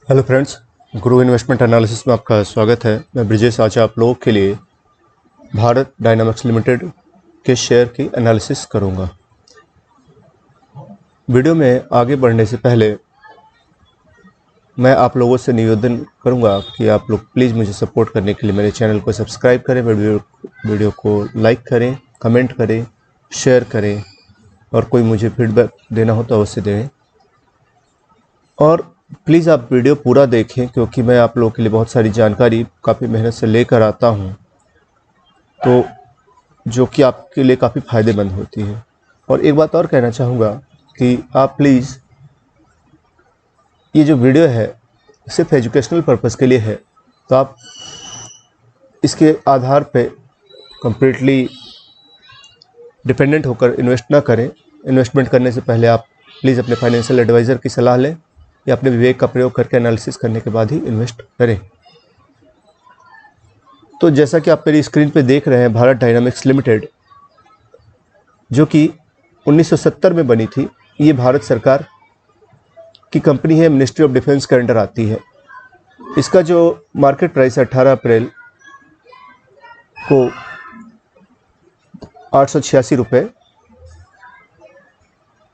Hello friends, गुरु investment analysis में आपका स्वागत है। मैं ब्रिजेश आज आप लोगों के लिए भारत डायनामिक्स लिमिटेड के शेयर की एनालिसिस करूंगा। वीडियो में आगे बढ़ने से पहले मैं आप लोगों से निवेदन करूंगा कि आप लोग प्लीज़ मुझे सपोर्ट करने के लिए मेरे चैनल को सब्सक्राइब करें, वीडियो को लाइक करें, कमेंट करें, शेयर करें और कोई मुझे फीडबैक देना हो तो अवश्य दें। और प्लीज़ आप वीडियो पूरा देखें क्योंकि मैं आप लोगों के लिए बहुत सारी जानकारी काफ़ी मेहनत से लेकर आता हूं, तो जो कि आपके लिए काफ़ी फ़ायदेमंद होती है। और एक बात और कहना चाहूँगा कि आप प्लीज़ ये जो वीडियो है सिर्फ एजुकेशनल पर्पज़ के लिए है, तो आप इसके आधार पे कम्प्लीटली डिपेंडेंट होकर इन्वेस्ट ना करें। इन्वेस्टमेंट करने से पहले आप प्लीज़ अपने फाइनेंशियल एडवाइज़र की सलाह लें या अपने विवेक का प्रयोग करके एनालिसिस करने के बाद ही इन्वेस्ट करें। तो जैसा कि आप मेरी स्क्रीन पे देख रहे हैं, भारत डायनामिक्स लिमिटेड जो कि 1970 में बनी थी, ये भारत सरकार की कंपनी है, मिनिस्ट्री ऑफ डिफेंस के अंडर आती है। इसका जो मार्केट प्राइस है 18 अप्रैल को 886 रुपये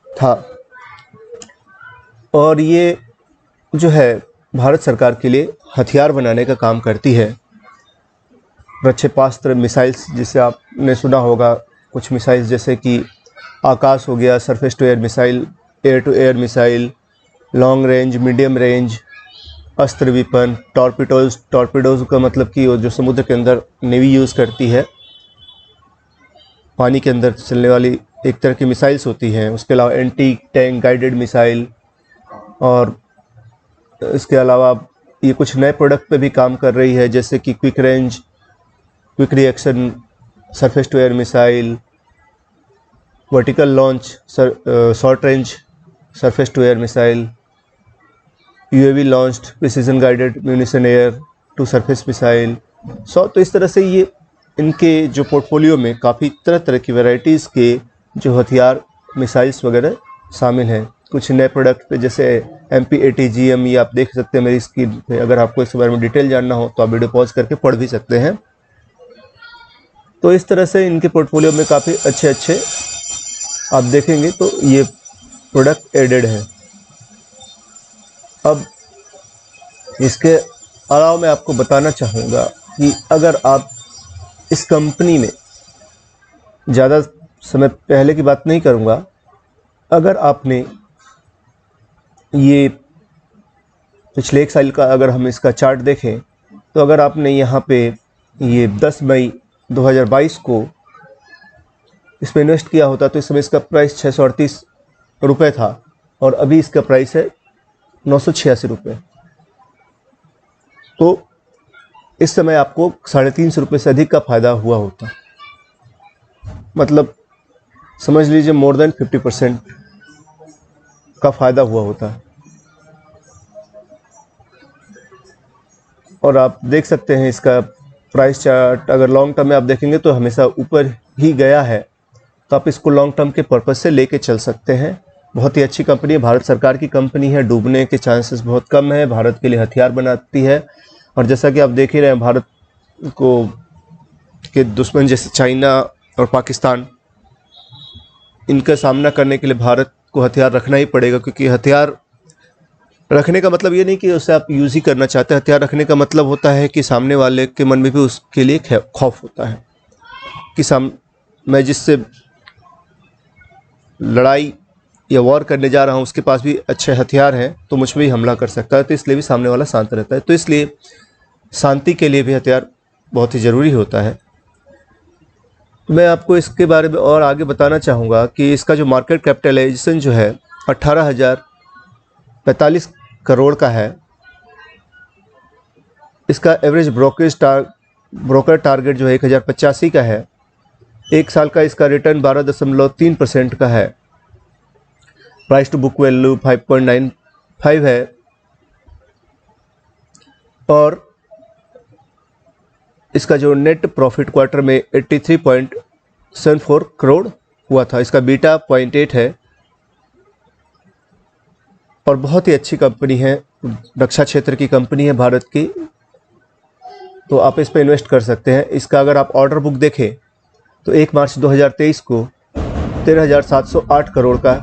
था और ये जो है भारत सरकार के लिए हथियार बनाने का काम करती है। प्रक्षेपास्त्र मिसाइल्स, जिसे आपने सुना होगा, कुछ मिसाइल्स जैसे कि आकाश हो गया, surface to air missile, air to air missile, long range, medium range, Astra weapon, torpedoes का मतलब कि वो जो समुद्र के अंदर नेवी यूज़ करती है, पानी के अंदर चलने वाली एक तरह की मिसाइल्स होती हैं। उसके अलावा एंटी टैंक गाइडेड मिसाइल, और इसके अलावा ये कुछ नए प्रोडक्ट पे भी काम कर रही है जैसे कि quick range, quick reaction, surface to air missile, vertical launch, short range surface to air missile, UAV launched precision guided munition air to surface missile. तो इस तरह से ये इनके जो पोर्टफोलियो में काफ़ी तरह तरह की वैरायटीज़ के जो हथियार मिसाइल्स वगैरह शामिल हैं। कुछ नए प्रोडक्ट पे जैसे MPATGM, ये आप देख सकते हैं मेरी स्क्रीन पे। अगर आपको इसके बारे में डिटेल जानना हो तो आप वीडियो पॉज करके पढ़ भी सकते हैं। तो इस तरह से इनके पोर्टफोलियो में काफ़ी अच्छे आप देखेंगे तो ये प्रोडक्ट एडेड है। अब इसके अलावा मैं आपको बताना चाहूँगा कि अगर आप इस कंपनी में, ज़्यादा समय पहले की बात नहीं करूँगा, अगर आपने ये पिछले एक साल का अगर हम इसका चार्ट देखें तो अगर आपने यहाँ पे ये 10 मई 2022 को इसमें इन्वेस्ट किया होता तो इस समय इसका प्राइस 638 रुपये था और अभी इसका प्राइस है 986 रुपये। तो इस समय आपको 350 रुपये से अधिक का फ़ायदा हुआ होता। मतलब समझ लीजिए मोर देन 50% का फ़ायदा हुआ होता। और आप देख सकते हैं इसका प्राइस चार्ट, अगर लॉन्ग टर्म में आप देखेंगे तो हमेशा ऊपर ही गया है, तो आप इसको लॉन्ग टर्म के पर्पज़ से लेके चल सकते हैं। बहुत ही अच्छी कंपनी है, भारत सरकार की कंपनी है, डूबने के चांसेस बहुत कम है, भारत के लिए हथियार बनाती है। और जैसा कि आप देख ही रहे हैं, भारत को के दुश्मन जैसे चाइना और पाकिस्तान, इनका सामना करने के लिए भारत को हथियार रखना ही पड़ेगा, क्योंकि हथियार रखने का मतलब ये नहीं कि उसे आप यूज़ ही करना चाहते हैं। हथियार रखने का मतलब होता है कि सामने वाले के मन में भी उसके लिए खौफ होता है कि मैं जिससे लड़ाई या वॉर करने जा रहा हूँ उसके पास भी अच्छे हथियार हैं तो मुझ पर भी हमला कर सकता है, तो इसलिए भी सामने वाला शांत रहता है। तो इसलिए शांति के लिए भी हथियार बहुत ही ज़रूरी होता है। मैं आपको इसके बारे में और आगे बताना चाहूँगा कि इसका जो मार्केट कैपिटलाइजेशन जो है 18,045 करोड़ का है। इसका एवरेज ब्रोकर टारगेट जो है 1085 का है। एक साल का इसका रिटर्न 12.3% का है। प्राइस टू बुक वैल्यू 5.95 है और इसका जो नेट प्रॉफिट क्वार्टर में 83.74 करोड़ हुआ था। इसका बीटा 0.8 है और बहुत ही अच्छी कंपनी है, रक्षा क्षेत्र की कंपनी है भारत की, तो आप इस पे इन्वेस्ट कर सकते हैं। इसका अगर आप ऑर्डर बुक देखें तो 1 मार्च 2023 को 13,708 करोड़ का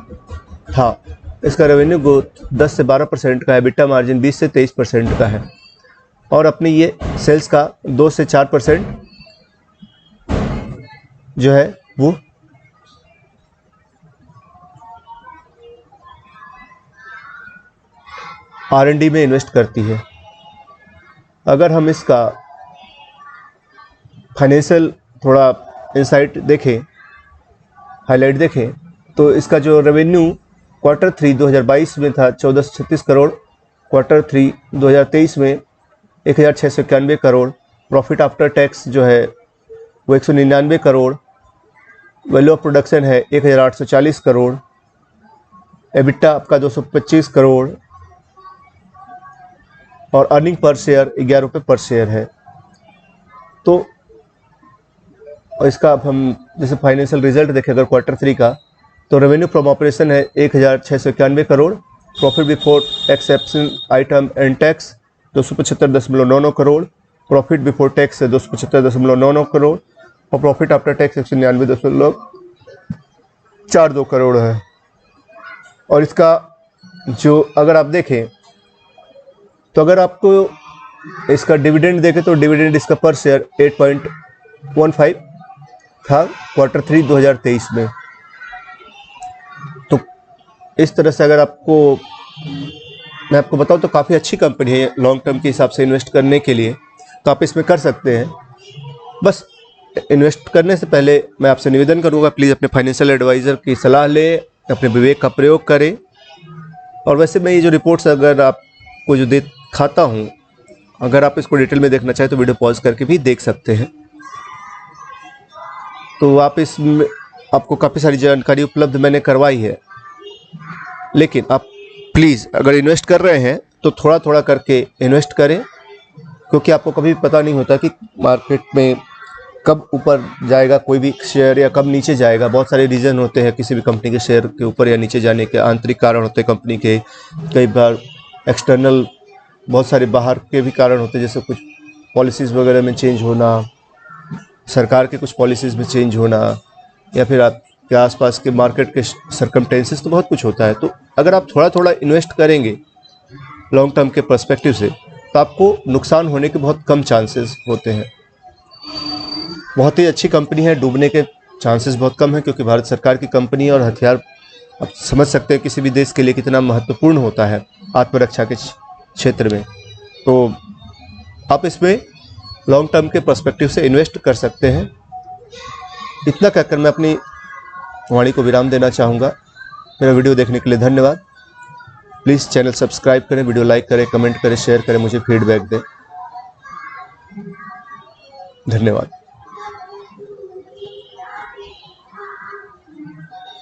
था। इसका रेवेन्यू ग्रोथ 10 से 12% का है, एबिटा मार्जिन 20 से 23% का है, और अपनी ये सेल्स का 2 से 4% जो है वो R&D में इन्वेस्ट करती है। अगर हम इसका फाइनेंशियल थोड़ा इंसाइट देखें, हाईलाइट देखें, तो इसका जो रेवेन्यू Q3 2022 में था 1436 करोड़, Q3 2023 में 1691 करोड़, प्रॉफिट आफ्टर टैक्स जो है वो 199 करोड़, वैल्यू ऑफ प्रोडक्शन है 1840 करोड़, एबिटा आपका 225 करोड़, और अर्निंग पर शेयर 11 रुपये पर शेयर है। तो इसका अब हम जैसे फाइनेंशियल रिजल्ट देखें अगर Q3 का, तो रेवेन्यू फ्रॉम ऑपरेशन है 1691 crore, profit before exception item and tax 275.99 crore, profit before tax है 275.99 करोड़, और प्रॉफिट आफ्टर टैक्स 199.42 करोड़ है। और इसका जो अगर आप देखें तो अगर आपको इसका डिविडेंड देखें तो डिविडेंड इसका पर शेयर 8.15 था Q3 2023 में। तो इस तरह से अगर मैं आपको बताऊं तो काफ़ी अच्छी कंपनी है लॉन्ग टर्म के हिसाब से इन्वेस्ट करने के लिए, तो आप इसमें कर सकते हैं। बस इन्वेस्ट करने से पहले मैं आपसे निवेदन करूंगा, प्लीज़ अपने फाइनेंशियल एडवाइज़र की सलाह लें, अपने विवेक का प्रयोग करें। और वैसे मैं ये जो रिपोर्ट्स अगर आपको जो दिखाता हूँ, अगर आप इसको डिटेल में देखना चाहें तो वीडियो पॉज करके भी देख सकते हैं। तो आप इसमें आपको काफ़ी सारी जानकारी उपलब्ध मैंने करवाई है, लेकिन आप प्लीज़ अगर इन्वेस्ट कर रहे हैं तो थोड़ा थोड़ा करके इन्वेस्ट करें, क्योंकि आपको कभी पता नहीं होता कि मार्केट में कब ऊपर जाएगा कोई भी शेयर या कब नीचे जाएगा। बहुत सारे रीज़न होते हैं किसी भी कंपनी के शेयर के ऊपर या नीचे जाने के, आंतरिक कारण होते हैं कंपनी के, कई बार एक्सटर्नल बहुत सारे बाहर के भी कारण होते हैं, जैसे कुछ पॉलिसीज़ वगैरह में चेंज होना, सरकार के कुछ पॉलिसीज़ में चेंज होना, या फिर आपके आसपास के मार्केट के सर्कमटेंसेस, तो बहुत कुछ होता है। तो अगर आप थोड़ा थोड़ा इन्वेस्ट करेंगे लॉन्ग टर्म के पर्सपेक्टिव से तो आपको नुकसान होने के बहुत कम चांसेस होते हैं। बहुत ही अच्छी कंपनी है, डूबने के चांसेस बहुत कम हैं, क्योंकि भारत सरकार की कंपनी है और हथियार आप समझ सकते हैं किसी भी देश के लिए कितना महत्वपूर्ण होता है आत्मरक्षा के क्षेत्र में। तो आप इसमें लॉन्ग टर्म के पर्सपेक्टिव से इन्वेस्ट कर सकते हैं। इतना कहकर मैं अपनी वाणी को विराम देना चाहूँगा। मेरा वीडियो देखने के लिए धन्यवाद। प्लीज़ चैनल सब्सक्राइब करें, वीडियो लाइक करें, कमेंट करें, शेयर करें, मुझे फीडबैक दें। धन्यवाद।